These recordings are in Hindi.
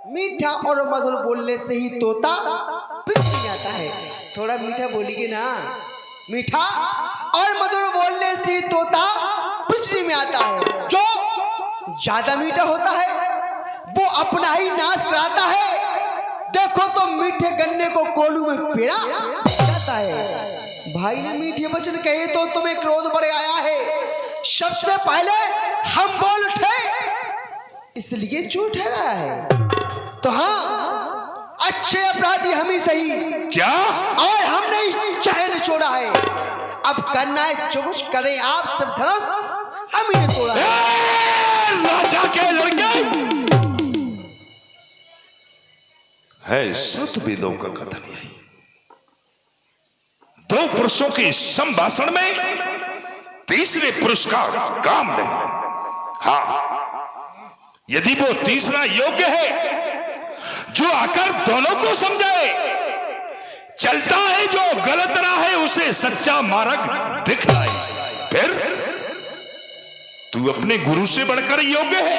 मीठा और मधुर बोलने से ही तोता पिंजरे में आता है। थोड़ा मीठा बोलिए ना। मीठा और मधुर बोलने से ही तोता पिंजरे में आता है। जो ज्यादा मीठा होता है वो अपना ही नाश कराता है। देखो तो मीठे गन्ने को कोलू में पेड़ा जाता है। भाई ने मीठे वचन कहे तो तुम्हें क्रोध बढ़ आया है। सबसे पहले हम बोल उठे इसलिए झूठ ठहरा है। तो हाँ, अच्छे अपराधी हम ही सही। क्या? और हमने ही चाहे निचोड़ा है। अब करना है जो कुछ करे आप सब धनुष हम ही ने तोड़ा है। राजा के लड़के है श्रुतवेदों का कथन यही। दो पुरुषों के संभाषण में तीसरे पुरुष का काम नहीं। हाँ, यदि वो तीसरा योग्य है जो आकर दोनों को समझाए, चलता है जो गलत रहा है उसे सच्चा मार्ग दिखलाए, फिर तू अपने गुरु से बढ़कर योग्य है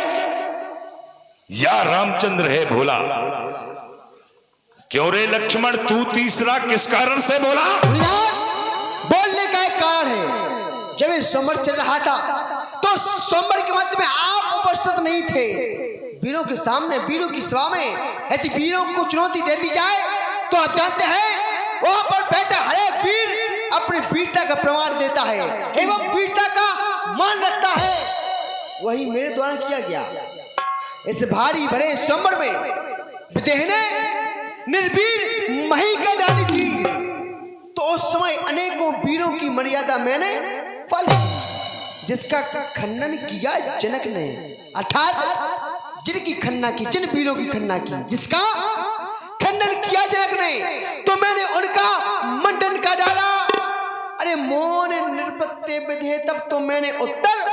या रामचंद्र है भोला? क्यों रे लक्ष्मण, तू तीसरा किस कारण से बोला? बोलने का एक कारण है। जब ये स्वयंवर चल रहा था तो स्वयंवर के मध्य में आप उपस्थित नहीं थे। वीरों के सामने, वीरों की सभा में यदि वीरों को चुनौती दे दी जाए तो आप जानते हैं वहां पर बैठा हर एक वीर अपनी वीरता का प्रमाण देता है एवं वीरता का मान रखता है। वही मेरे द्वारा किया गया। इस भारी भरे स्वयंवर में विदेह ने निर्वीर मही का डाली थी तो उस समय अनेकों वीरों की मर्यादा मैंने पाली, जिसका खंडन किया जनक ने। अर्थात जिनकी खन्ना की, जिन वीरों की खन्ना की, जिसका खंडन किया जनक ने, तो मैंने उनका मंडन का डाला। अरे मौन निरपत्य विधे, तब तो मैंने उत्तर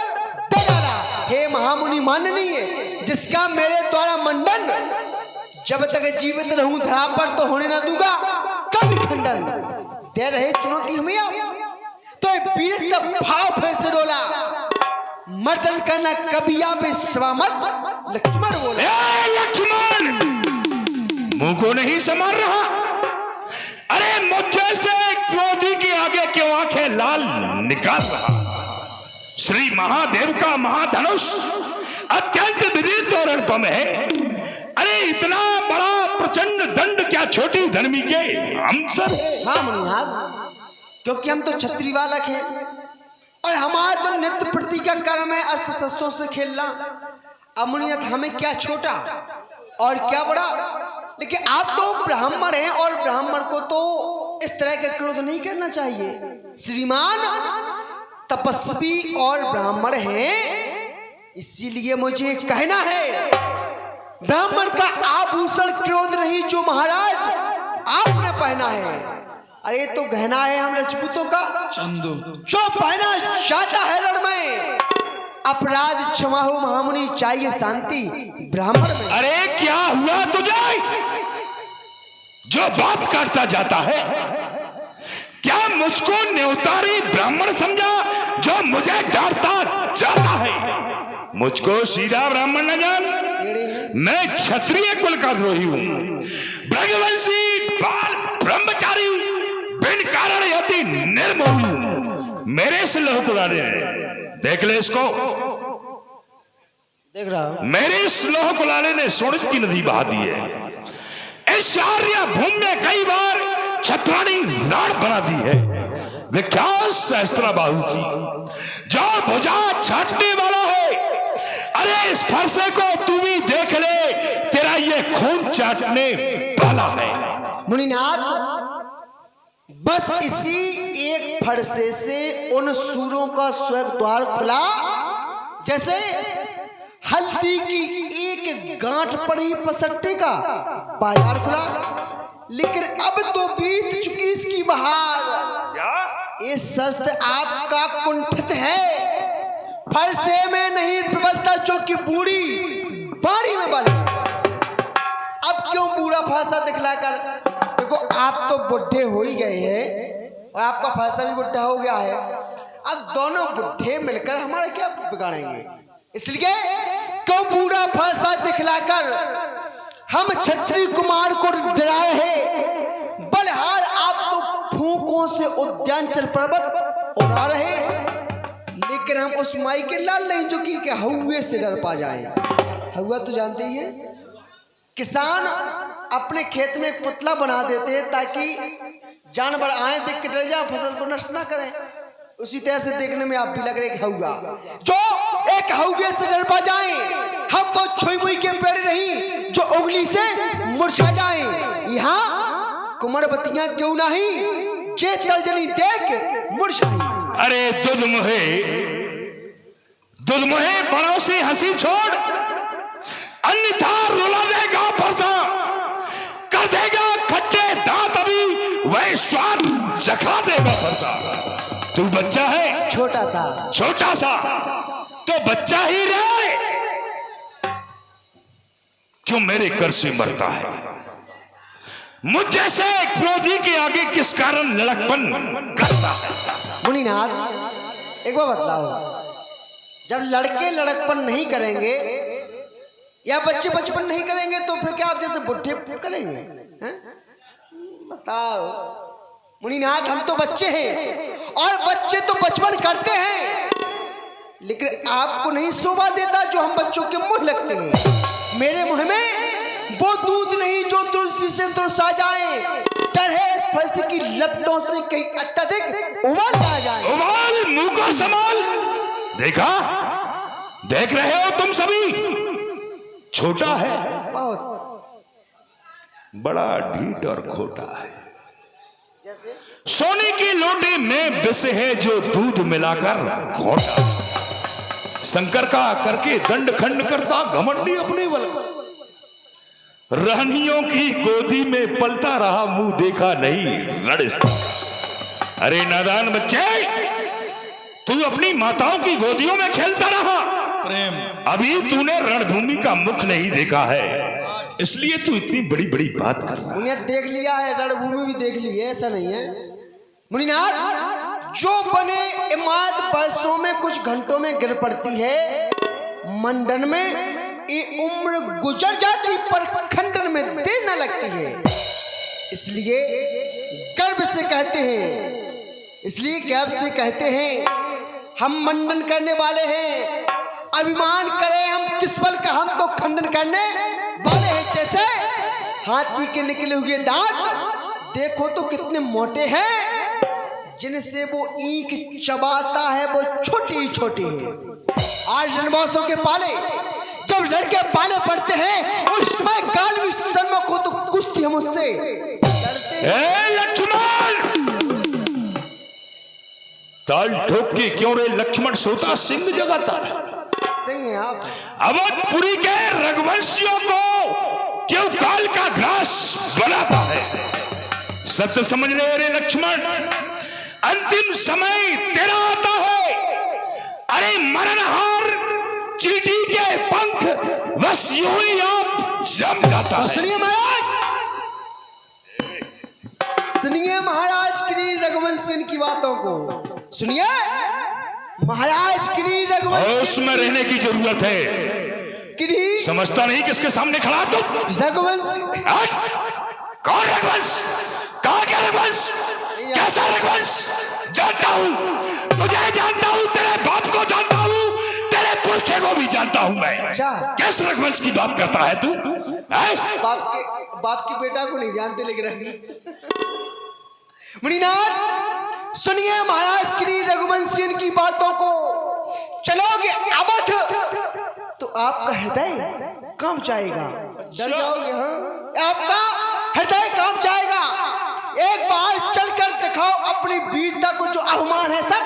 दे डाला। हे महामुनि माननीय, जिसका मेरे द्वारा मंडन जब तक जीवित रहूं धरा पर तो होने ना दूंगा कभी खंडन। दे रहे चुनौती हमें आप तो वीर भाव से डोला। मर्दन करना कभी आप स्वामत लक्ष्मण बोले। लक्ष्मण मुंह को नहीं संभाल रहा? अरे मुझे से क्रोधी के आगे क्यों आंखें लाल निकाल रहा? श्री महादेव का महाधनुष अत्यंत विदित और अनुपम है। अरे इतना बड़ा प्रचंड दंड क्या छोटी धर्मी के हमसर? हाँ मुनिहार, क्योंकि हम तो छत्री बालक हैं और हमारा तो नित्य प्रति का कर्म है अस्त्र शस्त्रों से खेलना। अमुनियत हमें क्या छोटा और क्या बड़ा। लेकिन आप तो ब्राह्मण हैं और ब्राह्मण को तो इस तरह का क्रोध नहीं करना चाहिए। श्रीमान तपस्वी और ब्राह्मण हैं, इसीलिए मुझे कहना है ब्राह्मण का आभूषण क्रोध नहीं जो महाराज आपने पहना है। अरे तो गहना है हम राजपूतों का चंदू, जो पहना जाता है रण में। अपराध क्षमा हो महामुनि, चाहिए शांति ब्राह्मण में। अरे क्या हुआ तुझे जो बात करता जाता है? क्या मुझको न्योतारी ब्राह्मण समझा जो मुझे डांटता जाता है? मुझको सीधा ब्राह्मण न जान, मैं क्षत्रिय कुल का द्रोही हूं, ब्रजवंशी बाल ब्रह्मचारी हूं, बिन कारण यति निर्मोही हूं। मेरे से लहू कुलाने देख ले इसको, देख रहा हूं। मेरे इस लौह कुलाले ने सोनित की नदी बहा दी है। इस आर्य भूमि में कई बार छत्राणी राण बना दी है। विख्यात सहस्त्रा बाहु की जो भुजा छाटने वाला है। अरे इस फरसे को तू भी देख ले, तेरा ये खून चाटने वाला है। मुनिनाथ, बस इसी एक फरसे से उन सूरों का स्वर्ग द्वार खुला जैसे हल्दी की एक गांठ पर ही पसट्टे का बाजार खुला। लेकिन अब तो बीत चुकी इसकी बहार। ये शस्त्र आपका कुंठित है, फरसे में नहीं प्रबलता जो कि बूढ़ी बारी में बल। अब क्यों बूढ़ा फरसा दिखलाकर? देखो आप तो बुढ़े हो ही गए हैं और आपका फरसा भी बुढ़ा हो गया है। अब दोनों बुढ़े मिलकर हमारा क्या बिगाड़ेंगे? इसलिए क्यों बूढ़ा फरसा दिखलाकर हम क्षत्रिय कुमार को डराए हैं, बलहार आप तो फूकों से उद्यानचल पर्वत उड़ा रहे, लेकिन हम उस माई के लाल नहीं जो कि हौवे से डर पा जाए। हौवा तो जानते ही है, किसान अपने खेत में एक पुतला बना देते हैं ताकि जानवर आए देख के डर जाए, फसल को नष्ट ना करें। उसी तरह से देखने में आप भी लग रहे हौवा, जो एक हौवे से डर पा जाए। हम तो छुई मुई के पेड़ नहीं जो उंगली से मुरझा जाए। यहाँ कुमारवतियां क्यों नहीं, जे तर्जनी देख मुरझाई। अरे दुध मुहे बड़ों से हंसी छोड़, अन्यथा रुला देगा फरसा, कर देगा खट्टे दांत, अभी वह स्वाद चखा देगा फरसा। तू बच्चा है, छोटा सा तो बच्चा ही रहे, क्यों मेरे कर से मरता है? मुझ जैसे क्रोधी के आगे किस कारण लड़कपन करता है? मुनिनाथ एक बार बतलाओ, जब लड़के लड़कपन नहीं करेंगे या बच्चे बचपन नहीं करेंगे तो फिर क्या आप जैसे बुढ़े करेंगे? बताओ मुनिनाथ, हम तो बच्चे हैं और बच्चे तो बचपन करते हैं, लेकिन आपको नहीं शोभा देता जो हम बच्चों के मुंह लगते हैं। मेरे मुंह में वो दूध नहीं जो तुलसी से तुलसा जाए, डर है फंसी की लपटों से कहीं अत्यधिक उबाल आ जाए। उबाल मुंह को संभाल। देखा, देख रहे हो तुम सभी, छोटा है, बहुत बड़ा ढीठ और खोटा है। जैसे सोने की लोटे में विष है जो दूध मिलाकर घोटा, शंकर का करके दंड खंड करता घमंडी अपने बल, रानियों की गोदी में पलता रहा मुंह देखा नहीं रणस्ता। अरे नादान बच्चे, तू अपनी माताओं की गोदियों में खेलता रहा, अभी तूने रणभूमि का मुख नहीं देखा है, इसलिए तू इतनी बड़ी बड़ी बात कर रहा है। मुनिनाथ देख लिया है, रणभूमि भी देख ली है, ऐसा नहीं है मुनिनाथ। जो बने इमारत वर्षों में कुछ घंटों में गिर पड़ती है, मंडन में ये उम्र गुजर जाती पर खंडन में देर न लगती है। इसलिए गर्व से कहते हैं, हम मंडन करने वाले हैं, अभिमान करें हम किस बल का, हम तो खंडन करने वाले हैं। जैसे हाथी के निकले हुए दांत देखो तो कितने मोटे हैं, जिनसे वो ईंख चबाता है वो छोटी छोटी है। आज रणवासों के पाले जब लड़के पाले पड़ते हैं, उस समय काल भी सन्मुख हो तो कुश्ती हम उससे लक्ष्मण, ताल ठोक के क्यों रे लक्ष्मण सोता सिंह जगाता सिंह है आप। अवधपुरी के रघुवंशियों को क्यों काल का ग्रास बनाता है? सत्य समझ रहे रे लक्ष्मण, अंतिम समय तेरा आता है। अरे मरणहार चींटी के पंख बस यूं ही आप जम जाता है। सुनिए महाराज श्री रघुवंशी की बातों को सुनिए। महाराज श्री रघुवंशी, उसमें रहने की जरूरत है। समझता नहीं किसके सामने खड़ा तू? रघुवंशी कौन रघुवंश? कहाँ का रघुवंश? कैसा रघुवंश? जानता हूँ तुझे, जानता हूँ तेरे बाप को जानता हूँ, तेरे पुरखे को भी जानता हूँ मैं। किस रघुवंश की बात करता है तू? बाप के बेटा को नहीं जानते लेकिन मुनिनाथ सुनिए महाराज श्री रघुवंशी की बातों को। चलोगे अवध तो आपका हृदय काम जाएगा, डर जाओगे। हाँ, आपका हृदय काम जाएगा। एक बार चलकर दिखाओ अपनी वीरता को, जो अभिमान है सब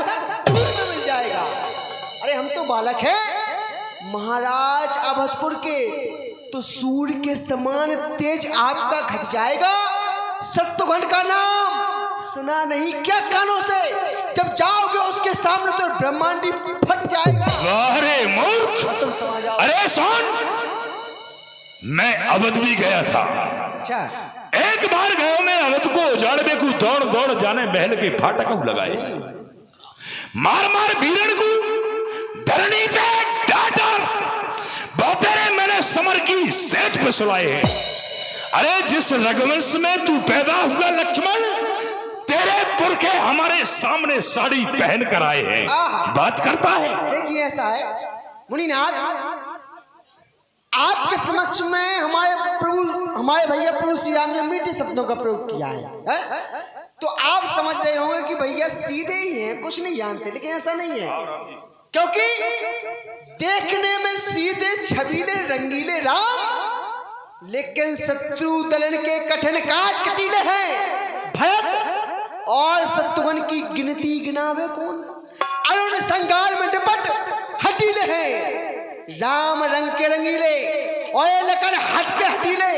दूर में मिल जाएगा। अरे हम तो बालक हैं महाराज अवधपुर के, तो सूर्य के समान तेज आपका घट जाएगा। सत्तुघंट का नाम सुना नहीं क्या कानों से? जब जाओगे उसके सामने तो ब्रह्मांडी फट जाएगा। अरे मूर्ख, अरे सुन, मैं अवध भी गया था। अच्छा, एक बार गयो मैं अवध को उजाड़ने को दौड़ दौड़ जाने महल के फाटक लगाए, मार मार भीरण को धरनी पे डांटर बहुतेरे मैंने हमें समर की सेठ पे सुलाए हैं। अरे जिस रघुवंश में तू पैदा हुआ लक्ष्मण, तेरे पुरखे हमारे सामने साड़ी पहन कर आए हैं, बात करता है। देखिए ऐसा है मुनिनाथ, आपके समक्ष में हमारे भैया प्रभु श्री राम ने मीठे शब्दों का प्रयोग किया है? तो आप समझ रहे होंगे कि भैया सीधे ही हैं, कुछ नहीं जानते, लेकिन ऐसा नहीं है। क्योंकि देखने में सीधे छबीले रंगीले राम, लेकिन शत्रु दलन के कठिन काट कटीले हैं। भरत और शत्रुघ्न की गिनती गिनावे कौन? अरुण संगार में निपट हटीले हैं। राम रंग के रंगीले और ये लखन हट के हटीले,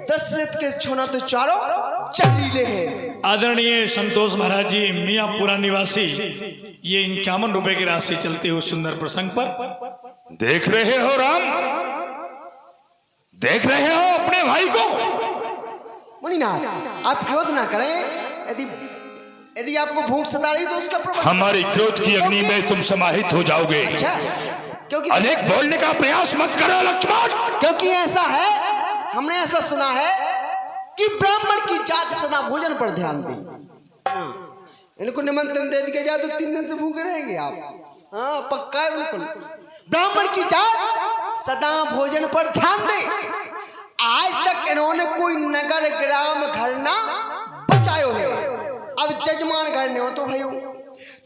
दशरथ के छोना तो चारों चलीले हैं। आदरणीय संतोष महाराज जी, मियाँपुरा निवासी, ये 51 रुपए की राशि चलते हुए सुंदर प्रसंग पर। देख रहे हो राम, देख रहे हो अपने भाई को? मुनिनाथ, आप क्रोध ना करें। यदि आपको भूख सता रही तो उसका प्रबंध। हमारी क्रोध की अग्नि में तुम समाहित हो जाओगे। अच्छा, क्योंकि अधिक बोलने का प्रयास मत करो लक्ष्मण। क्योंकि ऐसा है, हमने ऐसा सुना है कि ब्राह्मण की जात सदा भोजन पर ध्यान दे। इनको निमंत्रण दे दिया जाए तो 3 दिन से भूखे रहेंगे आप। हाँ पक्का है बिल्कुल। ब्राह्मण की जात सदा भोजन पर ध्यान दे। आज तक इन्होंने कोई नगर ग्राम घर ना बचायो है। अब जजमान घर ने हो तो भाई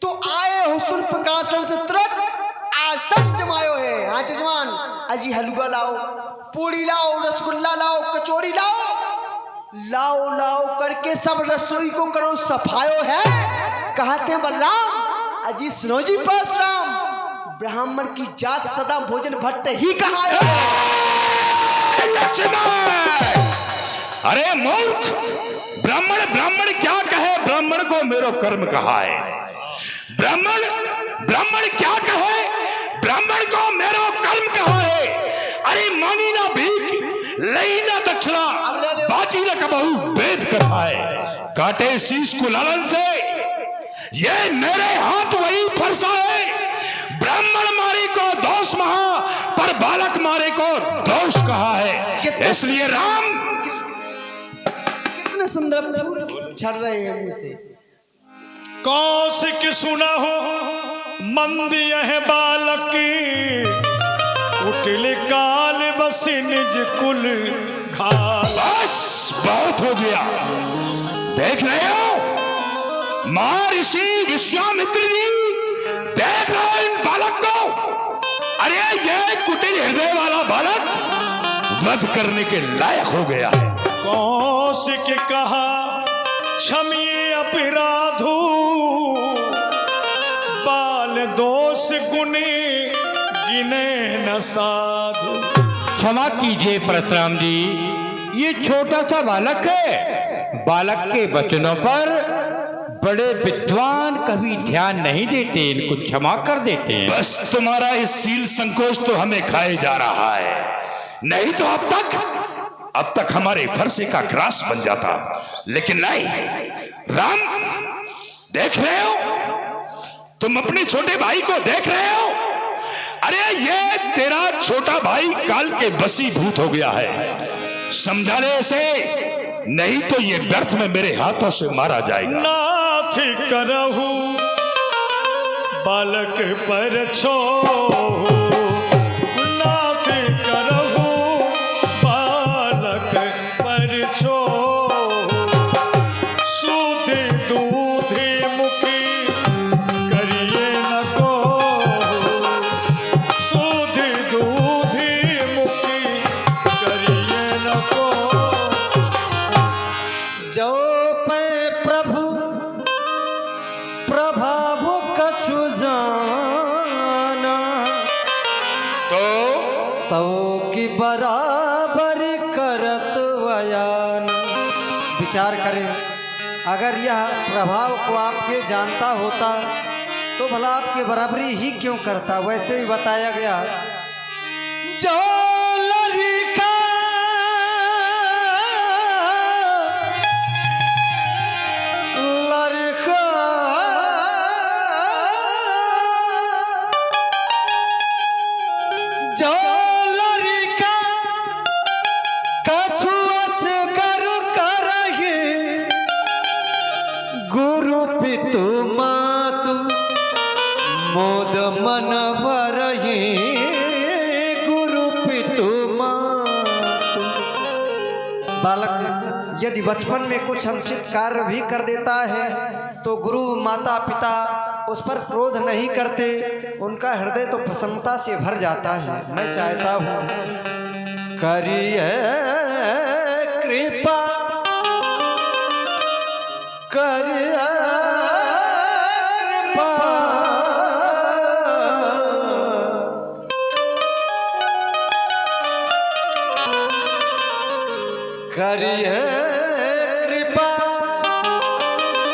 तो आए हुस्न प्रकाशन से तुरंत आसन जमायो है। हाँ जजमान, अजी हलवा लाओ, पूड़ी लाओ, रसगुल्ला लाओ, कचौड़ी लाओ लाओ करके सब रसोई को करो सफायो है। कहते हैं बलराम, अजी सुनो जी परशुराम, ब्राह्मण की जात सदा भोजन भट्ट ही कहा लक्ष्मण। अरे मूर्ख, ब्राह्मण क्या कहे? ब्राह्मण को मेरो कर्म कहा है। ब्राह्मण क्या कहे? ब्राह्मण को मेरो कर्म कहा है। अरे मांगी ना भीख, लई ना दक्षिणा, बाजी न कबहू वेद कथा है। काटे शीश को लालन से, ये मेरे हाथ वही फरसा है। ब्राह्मण मारे को दोष महा, पर बालक मारे को दोष कहा है। इसलिए राम, कितने सुंदर फूल झड़ रहे हैं मुंह से। कौशिक सुना हो मंद यह बालक, उठल काल बस निज कुल घाल। बस बहुत हो गया। देख रहे हो महर्षि विश्वामित्र जी, देख रहे हो इन बालक को? अरे ये कुटिल हृदय वाला बालक वध करने के लायक हो गया है। कौशिक कहा क्षमी अपराधु, बाल दोष गुने गिने न साधु। क्षमा कीजिए परशुराम जी, ये छोटा सा बालक है। बालक के वचनों पर बड़े विद्वान कभी ध्यान नहीं देते, इनको क्षमा कर देते हैं। बस तुम्हारा इस सील संकोच तो हमें खाए जा रहा है, नहीं तो अब तक हमारे फरसे का ग्रास बन जाता। लेकिन नहीं राम, देख रहे हो तुम अपने छोटे भाई को देख रहे हो? अरे ये तेरा छोटा भाई काल के बसीभूत हो गया है। समझा ले इसे, नहीं तो ये व्यर्थ में मेरे हाथों से मारा जाएगा। नाथ करहु बालक पर छो, नाथ करहु बालक पर छो। सुध दूधि मुखी करिए न को, सुध दूधि मुखी करिए न को। जो पे प्रभु प्रभाव कछु जाना, तो की बराबर करत वयान। विचार करें, अगर यह प्रभाव को आपके जानता होता तो भला आपके बराबरी ही क्यों करता? वैसे ही बताया गया, जो लड़का जो लड़का बालक यदि बचपन में कुछ अनुचित कार्य भी कर देता है तो गुरु माता पिता उस पर क्रोध नहीं करते, उनका हृदय तो प्रसन्नता से भर जाता है। मैं चाहता हूँ करिए कृपा करिए कृपा करिए कृपा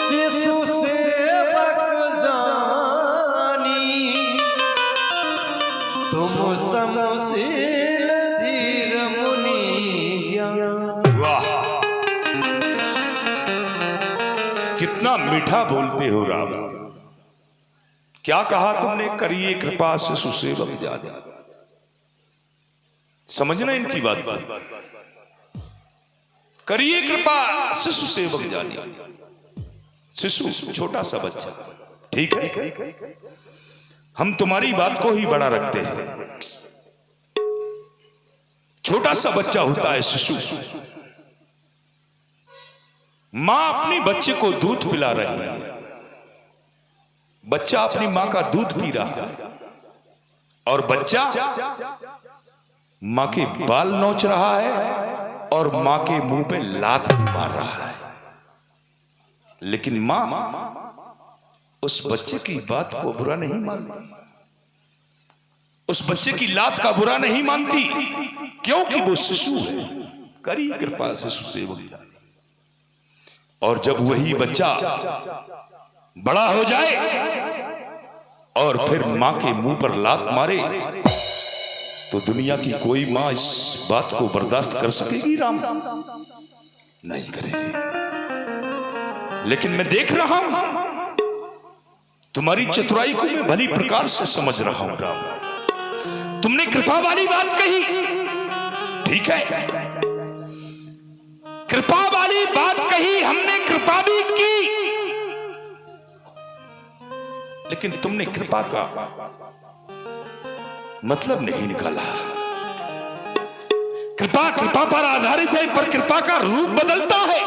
शिशु सेवक जानी, तुम समशील धीर मुनि ज्ञान। वाह, कितना मीठा बोलते हो राम। क्या कहा तुमने? करिए कृपा शिशु सेवक जानी। समझना इनकी बात को। करिए कृपा शिशु सेवक जानी। शिशु छोटा सा बच्चा, ठीक है, हम तुम्हारी बात को ही बड़ा रखते हैं। छोटा सा बच्चा होता है शिशु। मां अपनी बच्चे को दूध पिला रही है, बच्चा अपनी मां का दूध पी रहा है और बच्चा मां के बाल नोच रहा है और मां के मुंह पे लात मार रहा है। लेकिन मां उस बच्चे की बात को बुरा नहीं मानती, उस बच्चे की लात का बुरा नहीं मानती, क्योंकि वो शिशु है। करिए कृपा शिशु सेवक जानी। और जब वही बच्चा बड़ा हो जाए और फिर मां के मुंह पर लात मारे तो दुनिया की कोई मां इस बात को बर्दाश्त कर सकेगी राम? नहीं करेगी। लेकिन मैं देख रहा हूं तुम्हारी चतुराई को मैं भली प्रकार से समझ रहा हूं राम। तुमने कृपा वाली बात कही, ठीक है, कृपा वाली बात कही, हमने कृपा भी की, लेकिन तुमने कृपा का मतलब नहीं निकाला। कृपा कृपा पर आधारित है, पर कृपा का रूप बदलता है।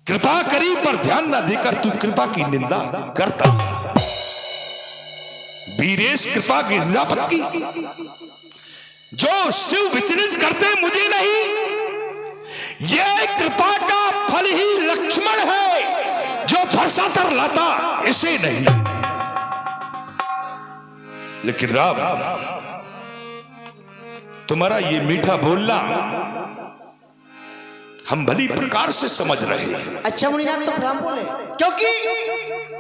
कृपा करी पर ध्यान न देकर तू कृपा की निंदा करता। वीरेश कृपा गिरिरापत की, जो शिव विचलित करते मुझे नहीं, यह कृपा का फल ही लक्ष्मण है जो भरसा तर लाता इसे नहीं। लेकिन राम, तुम्हारा ये मीठा बोलना हम भली प्रकार से समझ रहे हैं। अच्छा मुनिनाथ तो राम बोले, क्योंकि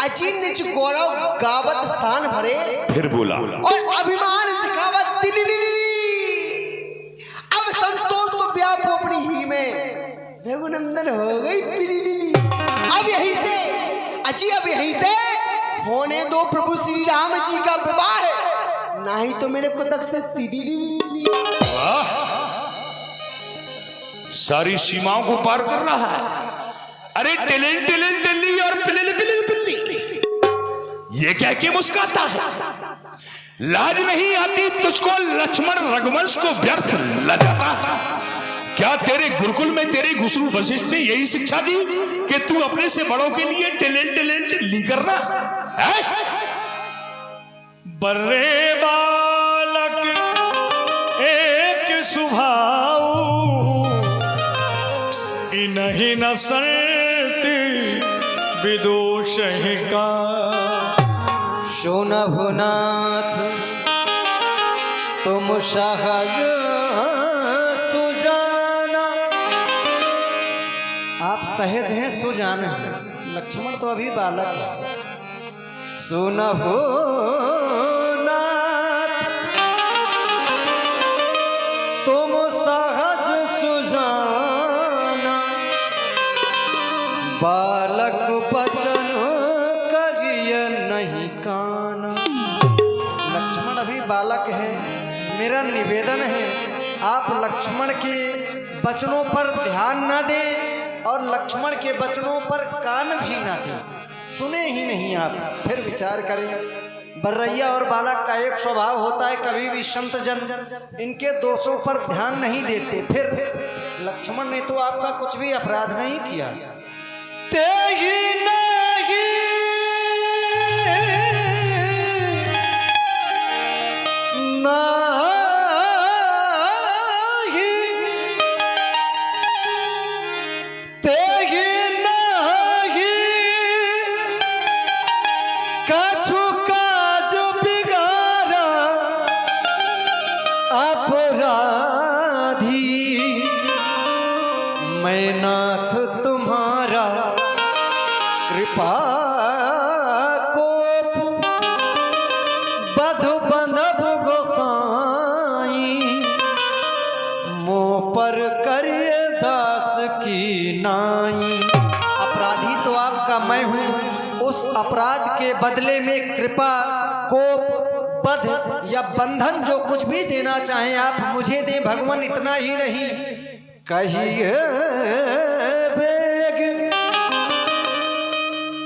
अचिन निज गौरव गावत शान भरे, फिर बोला और अभिमान दिखावत दिली। अब संतोष तो व्यापो अपनी ही में, रघुनंदन हो गई पिली। अब यहीं से अची, अब यहीं से होने दो प्रभु श्री राम जी का विवाह है, नहीं तो मेरे को तक से सारी सीमाओं को पार कर रहा है। अरे टिलिल टिलिल टिल्ली और पिलिल पिलिल पिल्ली, ये कह के मुस्कुराता है। लाज नहीं आती तुझको लक्ष्मण रघुवंश को व्यर्थ लजाता है। क्या तेरे गुरुकुल में तेरे गुरु वशिष्ठ ने यही शिक्षा दी कि तू अपने से बड़ों के लिए टिलिल टिलिल टिल्ली करना है? बर्रे बालक एक सुभाऊ, नहीं न सरती विदोष का। शोनभुनाथ तुम सहज सुजाना, आप सहज हैं सुजाना है, लक्ष्मण तो अभी बालक है। सुनहु नाथ तुम सहज सुजाना, बालक बचन करिए नहीं काना। लक्ष्मण अभी बालक है, मेरा निवेदन है आप लक्ष्मण के वचनों पर ध्यान न दें और लक्ष्मण के वचनों पर कान भी न दें। सुने ही नहीं आप, फिर विचार करें। बर्रैया और बालक का एक स्वभाव होता है, कभी भी संत जन इनके दोषों पर ध्यान नहीं देते, फिर लक्ष्मण ने तो आपका कुछ भी अपराध नहीं किया। तेगी नहीं नाही तेगी नहीं कछु काज बिगाड़ा अपराधी मैं नाथ तुम्हारा कृपा कोप बध बंधब गोसाई मोह पर करिए दास की नाई। अपराधी तो आपका मैं हूँ, उस अपराध के बदले में कृपा कोप बध या बंधन जो कुछ भी देना चाहें आप मुझे दें भगवान, इतना ही नहीं कहिए बेग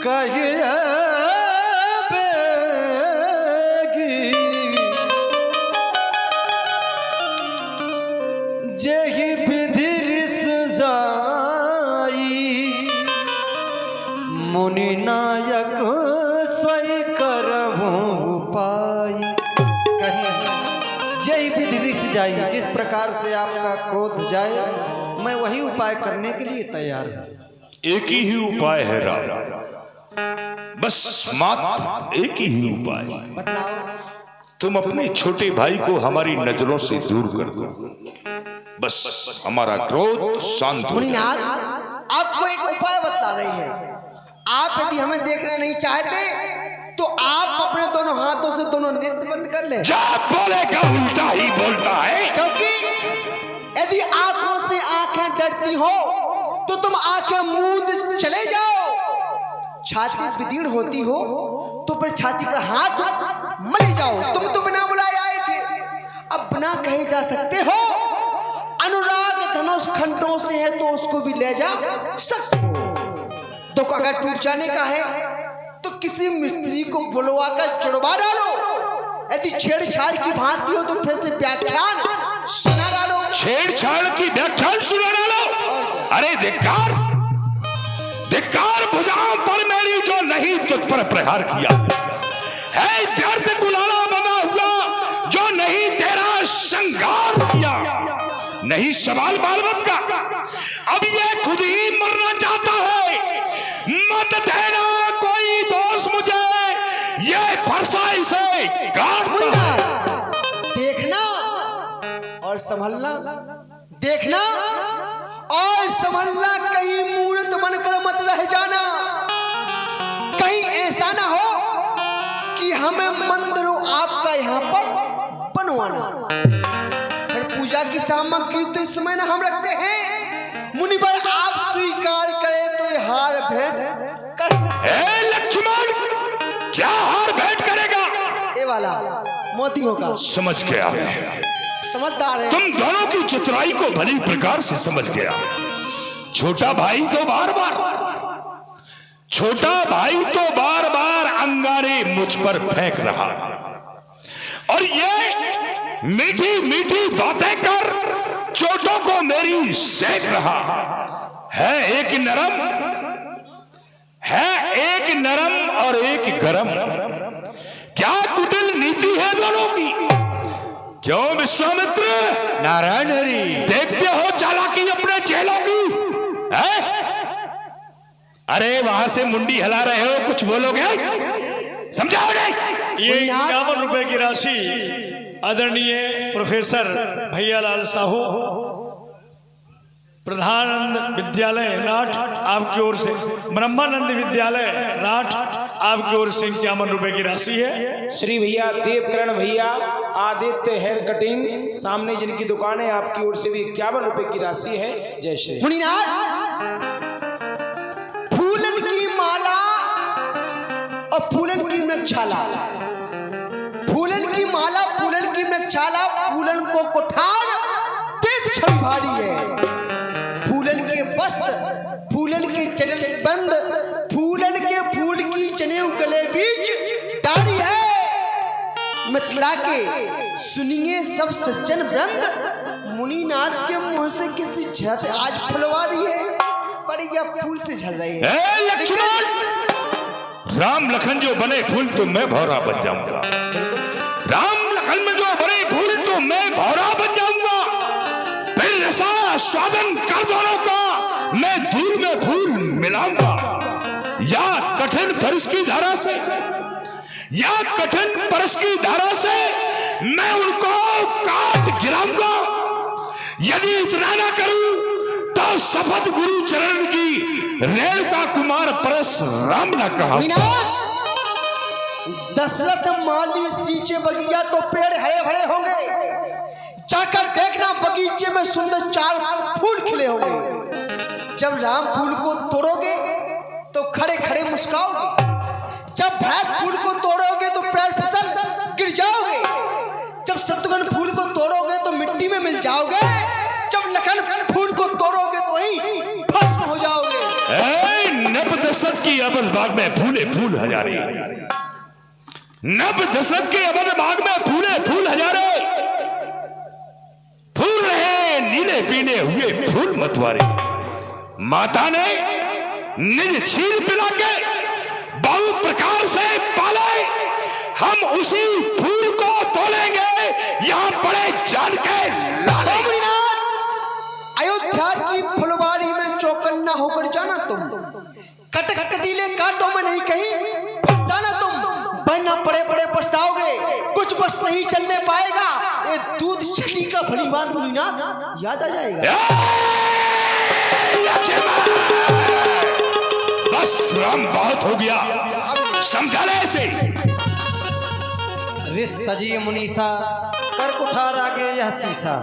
कहिए बेगी जेहि विधि रिस जाई मुनि नायक स्वय करहु उपाय। कहीं जय विधि रिस जाई, जिस प्रकार से आपका क्रोध जाए मैं वही उपाय करने के लिए तैयार हूं। एक ही उपाय है राम, बस मात्र एक ही उपाय। बताओ। तुम अपने छोटे भाई को हमारी नजरों से दूर कर दो, बस हमारा क्रोध शांत हो। मुनिनाथ आपको एक उपाय बता रही है। आप यदि हमें देखना नहीं चाहते तो आप अपने दोनों हाथों से दोनों नेत्र बंद कर ले। जा बोलेगा उल्टा ही बोलता है। क्योंकि यदि आंखों से आंखें डरती हो तो तुम आंखें मूंद चले जाओ। छाती विदीर्ण होती हो तो फिर छाती पर हाथ मले जाओ। तुम तो बिना बुलाए आए थे, अब बिना कहे जा सकते हो। अनुराग धनुष खंडों से है तो उसको भी ले जा सकते हो। तो अगर टूट जाने का है तो किसी मिस्त्री को बुलवा कर जुड़वा डालो। यदि छेड़छाड़ की भांति हो तो फिर से व्याख्यान सुना डालो। छेड़छाड़ की व्याख्यान सुना डालो। अरे धिक्कार धिक्कार भुजाओं पर मेरी जो नहीं तुझ पर प्रहार किया है, व्यर्थ कुलाला बना हुआ जो नहीं तेरा श्रृंगार किया, नहीं सवाल बालवत का, अब ये खुद ही मरना चाहता है। मत देना कोई दोष मुझे, ये फरसा इसे काटता है। देखना और संभलना, देखना और संभलना, कहीं मूर्त बनकर मत रह जाना। कहीं ऐसा ना हो कि हमें मंदिरों आपका यहाँ पर बनवाना। फिर पूजा की सामग्री तो इस समय ना हम रखते हैं। मुनिवर आप स्वीकार करें तो ये हार भेंट कर सकते। लक्ष्मण क्या हार भेंट करेगा? ये वाला मोतियों का। समझ गया मैं, समझदार है। तुम दोनों की चतुराई को भली प्रकार से समझ गया। छोटा भाई तो बार बार अंगारे मुझ पर फेंक रहा और ये मीठी मीठी बातें कर चोटों को मेरी सेक रहा है। एक नरम और एक गरम, क्या कुटिल नीति है दोनों की। क्यों विश्वामित्र? नारायण हरि। देखते हो चालाकी अपने चेलों की है? अरे वहां से मुंडी हिला रहे हो, कुछ बोलोगे? समझाओ नहीं? ये 51 रुपए की राशि आदरणीय प्रोफेसर भैयालाल साहू प्रधानानंद विद्यालय राठ आपकी ओर से, ब्रह्मानंद विद्यालय राठ आपकी ओर से 51 रुपए की राशि है। श्री भैया देवकरण भैया आदित्य हेयर कटिंग सामने जिनकी दुकान है, आपकी ओर से भी 51 रुपए की राशि है। जय श्री। मुनिनाथ फूलन की माला और फूलन की मृगछाला, फूलन की माला फूलन की मृगछाला, फूलन को कुठार तेज छवि भारी है। फूलन के वस्त्र, फूलन के चरण बंद, फूलन के फूल की जनेऊ गले बीच डारी है। मिथिला के सुनिए सब सज्जन वृंद, मुनिनाथ के मुंह से किसी झट आज फुलवारी है पर यह फूल से झड़ रही है। ए लक्ष्मण, राम लखन जो बने फूल तो मैं भौरा बन जाऊंगा। राम लखन में जो बने फूल तो मैं भौरा बन जाऊंगा। फिर रसा स्वादन कर दोनों का मैं दूध में फूल मिलाऊंगा। या कठिन परस की धारा से, या कठिन परस की धारा से मैं उनको काट गिराऊंगा। यदि इतना ना करूं तो शपथ गुरु चरण की रेणुका कुमार परस राम ना कहा। दशरथ माली सींचे बगिया तो पेड़ हरे भरे होंगे, जाकर देखना बगीचे में सुंदर 4 फूल खिले होंगे। जब राम फूल को तोड़ोगे तो खड़े खड़े मुस्काओगे, जब भैंस फूल को तोड़ोगे तो पैर फिसल गिर जाओगे, जब शत्रुघ्न फूल को तोड़ोगे तो मिट्टी में मिल जाओगे, जब लखन फूल को तोड़ोगे तो वहीं भस्म हो जाओगे। नब दशरथ की अवध बाग में फूले फूल हजारे, नब दशरथ के अवध बाग में फूले फूल हजारे, फूल रहे नीले पीले हुए फूल मतवारे। माता ने निज क्षीर पिला के बहु प्रकार से पाले, हम उसी फूल को तोड़ेंगे यहां पड़े जान के लाले। अयोध्या की फुलवारी में चौकन्ना होकर जाना तुम, कटक कटीले कांटों में नहीं कहीं फंस जाना तुम, बनना पड़े पड़े पछताओगे, कुछ बस नहीं चलने पाएगा। ये दूध छठी का भली बात मुनिनाथ याद आ जाएगा। बस राम बहुत हो गया, समझा ले ऐसे। रिस तजी मुनीसा, कर कुठार आगे यह शीशा।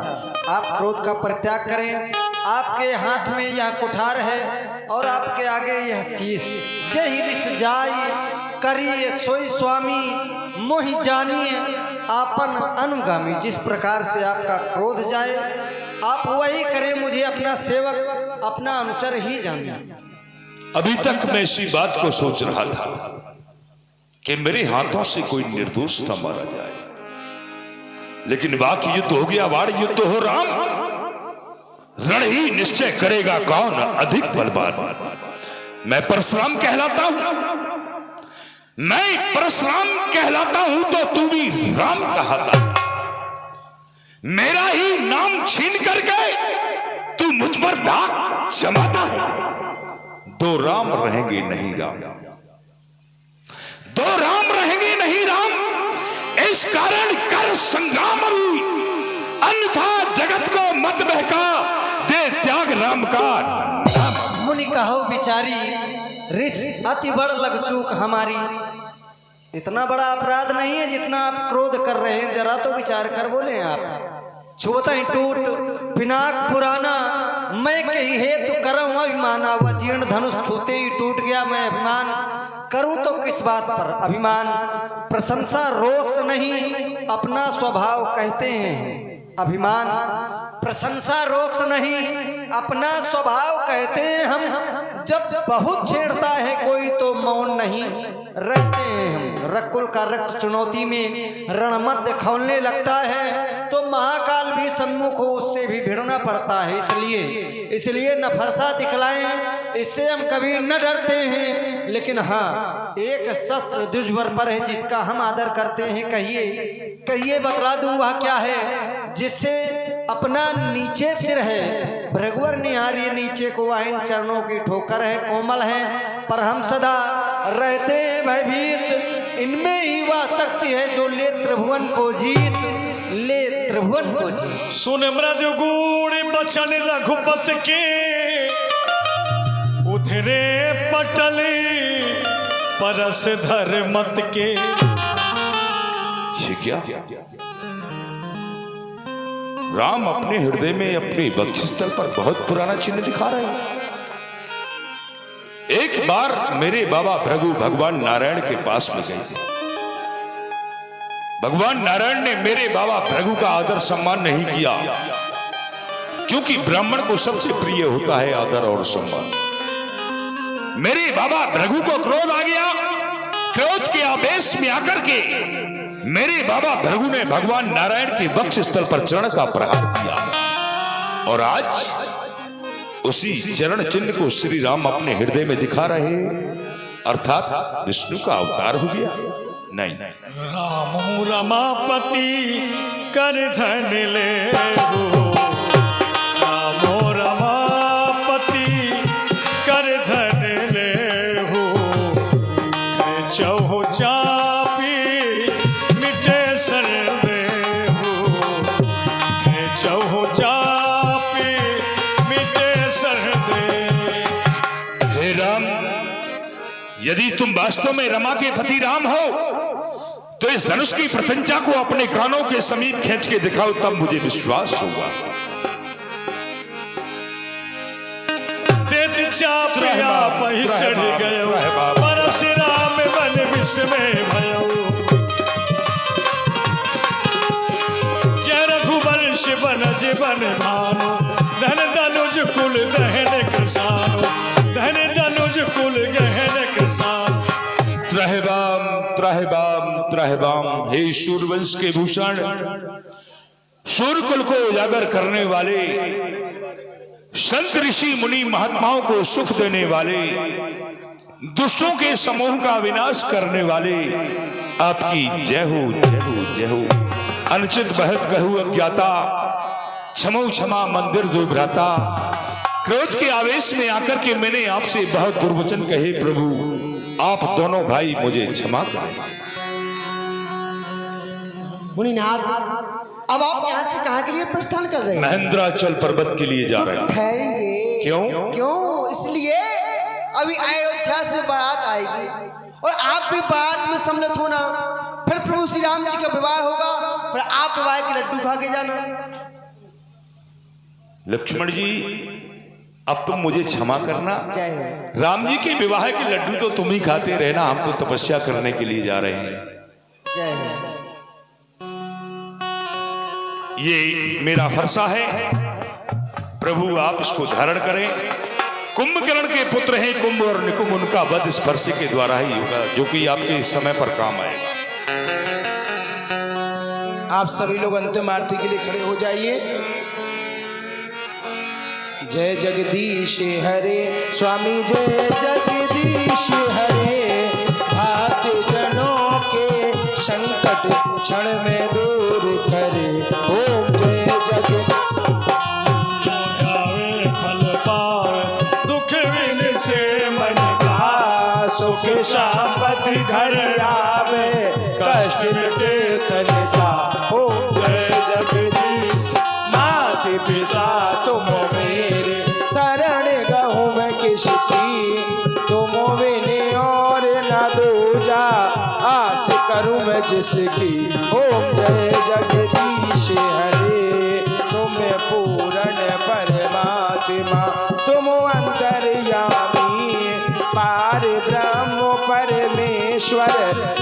आप क्रोध का परित्याग करें, आपके हाथ में यह कुठार है और आपके आगे यह शीश। जय रिस जाय करिए सोई स्वामी, मोहि जानिए आपन अनुगामी। जिस प्रकार से आपका क्रोध जाए आप वही करें, मुझे अपना सेवक अपना अनुचर ही जानिए। अभी तक मैं इसी बात को सोच रहा था कि मेरे हाथों से कोई निर्दोष न मारा जाए, लेकिन बाकी युद्ध हो गया, वाड़ युद्ध हो राम। रण ही निश्चय करेगा कौन अधिक बलवान। मैं परशुराम कहलाता हूं, मैं परशुराम कहलाता हूं तो तू भी राम कहता है। मेरा ही नाम छीन करके तू मुझ पर दाग जमाता है। दो राम रहेंगे नहीं राम, दो राम रहेंगे नहीं राम, इस कारण कर संग्राम अभी, अन्यथा जगत को मत बहका दे त्याग राम का। मुनि कहो बिचारी, रिस अति बड़ लग चूक हमारी। इतना बड़ा अपराध नहीं है जितना आप क्रोध कर रहे हैं, जरा तो विचार कर बोले आप। छुवत ही टूट पिनाक पुराना, मैं कही हेतु करऊं अभिमाना। वह जीर्ण धनुष छूते ही टूट गया मैं अभिमान, करूं तो किस बात पर अभिमान। प्रशंसा रोष नहीं अपना स्वभाव कहते हैं अभिमान, प्रशंसा रोष नहीं अपना स्वभाव कहते हैं हम। जब बहुत छेड़ता है कोई तो मौन नहीं रहते हैं हम। रकुल का रक्त चुनौती में रणमध्य खौलने लगता है तो महाकाल भी सम्मुख हो उससे भी भिड़ना पड़ता है। इसलिए न फरसा दिखलाएं, इससे हम कभी न डरते हैं। लेकिन हाँ, एक शस्त्र दुश्मन पर है जिसका हम आदर करते हैं। कहिए बतला दूं वह क्या है, जिससे अपना नीचे सिर है भृगुवर निहारिए नीचे को, आइन चरणों की ठोकर है कोमल है, पर हम सदा रहते हैं भयभीत। इनमें ही वह शक्ति है जो ले त्रिभुवन को जीत, ले त्रिभुवन को जीत। सुन मृदुगुण बचन रघुपत के, उधरे पटले परस धर्मत के। ये क्या? राम अपने हृदय में अपने वक्षस्थल पर बहुत पुराना चिन्ह दिखा रहे हैं। एक बार मेरे बाबा भृगु भगवान नारायण के पास में गए थे। भगवान नारायण ने मेरे बाबा भृगु का आदर सम्मान नहीं किया, क्योंकि ब्राह्मण को सबसे प्रिय होता है आदर और सम्मान। मेरे बाबा भृगु को क्रोध आ गया। क्रोध के आवेश में आकर के मेरे बाबा भृगु ने भगवान नारायण के वक्ष स्थल पर चरण का प्रहार किया। और आज उसी चरण चिन्ह को श्री राम अपने हृदय में दिखा रहे, अर्थात विष्णु का अवतार हो गया। नहीं, रामो रमापति कर धन ले हो, रामो रमापति कर धन ले हो, चहु चापी मिटे सर्वे हो, चहु चापी मिटे सर्वे। हे राम, यदि तुम वास्तव में रमा के पति राम हो तो इस धनुष की प्रत्यंचा को अपने कानों के समीप खींच के दिखाओ, तब मुझे विश्वास होगा। देत चापिया पही चढ़ गयो, परशुराम बन विस्मय भयो, जय रघुवंश बनज बन भानु, धन धनुज कुल दहन कृसानु, धन धनुज कुल गहन कृसानु। त्रहबाम त्रहबाम त्रहबाम। हे सूर्यवंश के भूषण, सूर्यकुल को उजागर करने वाले, संत ऋषि मुनि महात्माओं को सुख देने वाले, दुष्टों के समूह का विनाश करने वाले, आपकी जय हो जय हो जय हो। अनुचित बहत कहू अज्ञाता, क्षमो क्षमा मंदिर दो भ्राता। क्रोध के आवेश में आकर के मैंने आपसे बहुत दुर्वचन कहे, प्रभु आप दोनों भाई मुझे क्षमा करें। मुनिनाथ, अब आप यहाँ से कहाँ के लिए प्रस्थान कर रहे हैं? महेंद्राचल पर्वत के लिए जा रहे हैं। ठहरिए। क्यों? क्यों? इसलिए अभी अयोध्या से बारात आएगी और आप भी बारात में सम्मिलित होना, फिर प्रभु श्री राम जी का विवाह होगा, फिर आप विवाह के लड्डू खा के जाना। लक्ष्मण जी, अब तुम मुझे क्षमा करना। जय हो। राम जी के विवाह के लड्डू तो तुम ही खाते रहना, हम तो तपस्या करने के लिए जा रहे हैं। जय हो। ये मेरा फरसा है, प्रभु आप इसको धारण करें। कुंभकर्ण के पुत्र हैं कुंभ और निकुंभ, उनका वध इस फरसे के द्वारा ही होगा, जो कि आपके समय पर काम आएगा। आप सभी लोग अंतिम आरती के लिए खड़े हो जाइए। जय जगदीश हरे स्वामी, जय जगदीश हरे, भात जनों के संकट क्षण में दूर करे। ओम जय जग गावे फल पावे, दुख विन से मन का, सुख संपत्ति घर आवे, कष्ट मिटे तन का। ओम जय जगदीश, माता पिता तुम मेरे, शरण गहूँ मैं किसकी, तुम बिने और न दूजा, आस करूँ मैं जिसकी। ओम जय जगदीश हरे, तुम पूर्ण परमात्मा, तुम अंतर्यामी, पार ब्रह्म परमेश्वर,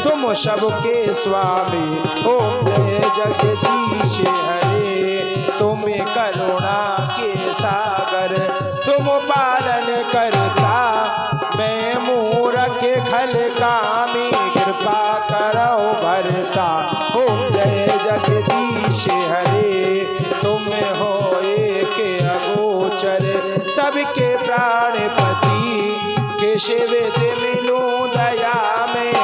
तुम सबके स्वामी। ओम जय जगदीश हरे, तुम करुणा के सागर, तुम पालन करता, मैं मूर्ख खल कामी, कृपा करो भरता। ओम जय जगदीश हरे, तुम हो एक अगोचर, सबके प्राणपति, केशव दिमिनु दया में,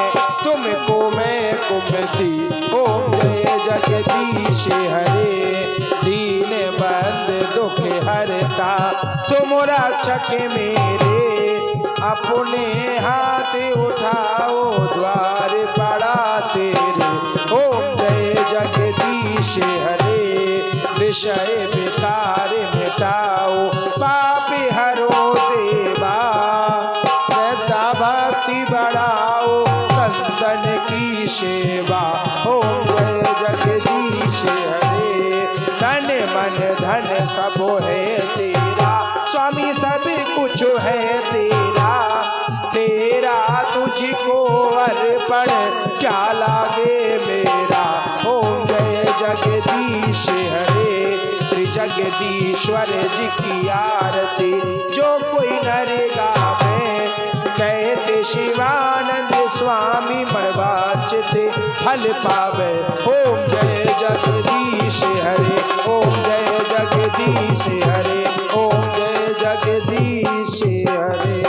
तुमको मैं कुमति। ओम जय जगदीश हरे, दीन बंद दुख हरता, तुम रक्षक मेरे, अपने हाथ उठाओ द्वार पड़ा तेरे। ओम जय जगदीश हरे, विषय विकार मिटाओ, पाप हरो देवा, श्रद्धा भक्ति बढ़ाओ, संतन की सेवा। ओम जय जगदीश हरे, तन मन धन सब है तेरा, स्वामी सब कुछ है तेरा, तेरा तुझको अर्पण क्या लागे मेरा। ओम जय जगदीश हरे, श्री जगदीश्वर जी की आरती, जो कोई नर गावे, कहते शिवानंद स्वामी मनवांछित फल पावे। ओम जय जगदीश हरे, ओम जय जगदीश हरे। जगदीश हरे।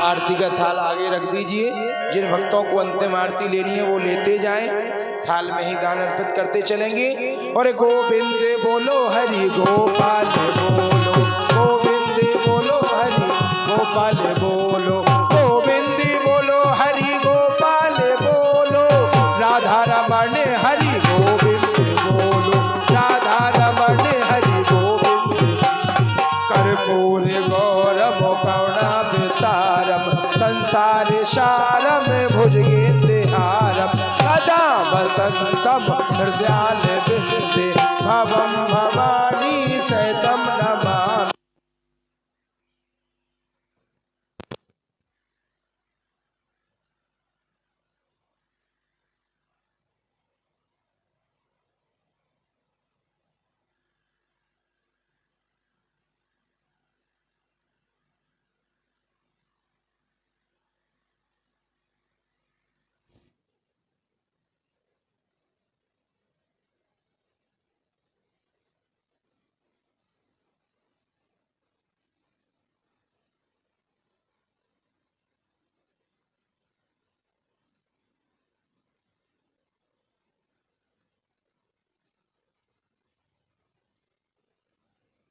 आरती का थाल आगे रख दीजिए। जिन भक्तों को अंतिम आरती लेनी है वो लेते जाएं, थाल में ही दान अर्पित करते चलेंगे। और गोविंद बोलो हरि गोपाल बोलो, गोविंद बोलो हरि गोपाल बोलो, गोविंद बोलो हरि गोपाल बोलो, राधा रमण हरि गोविंद बोलो, राधा रमण हरि गोविंद। कर्पूर गौरम करुणावतारम संसार सारम भुजगेन्द्रहारम सदा वसंतम हृदयाल विद्ये भवम भवानी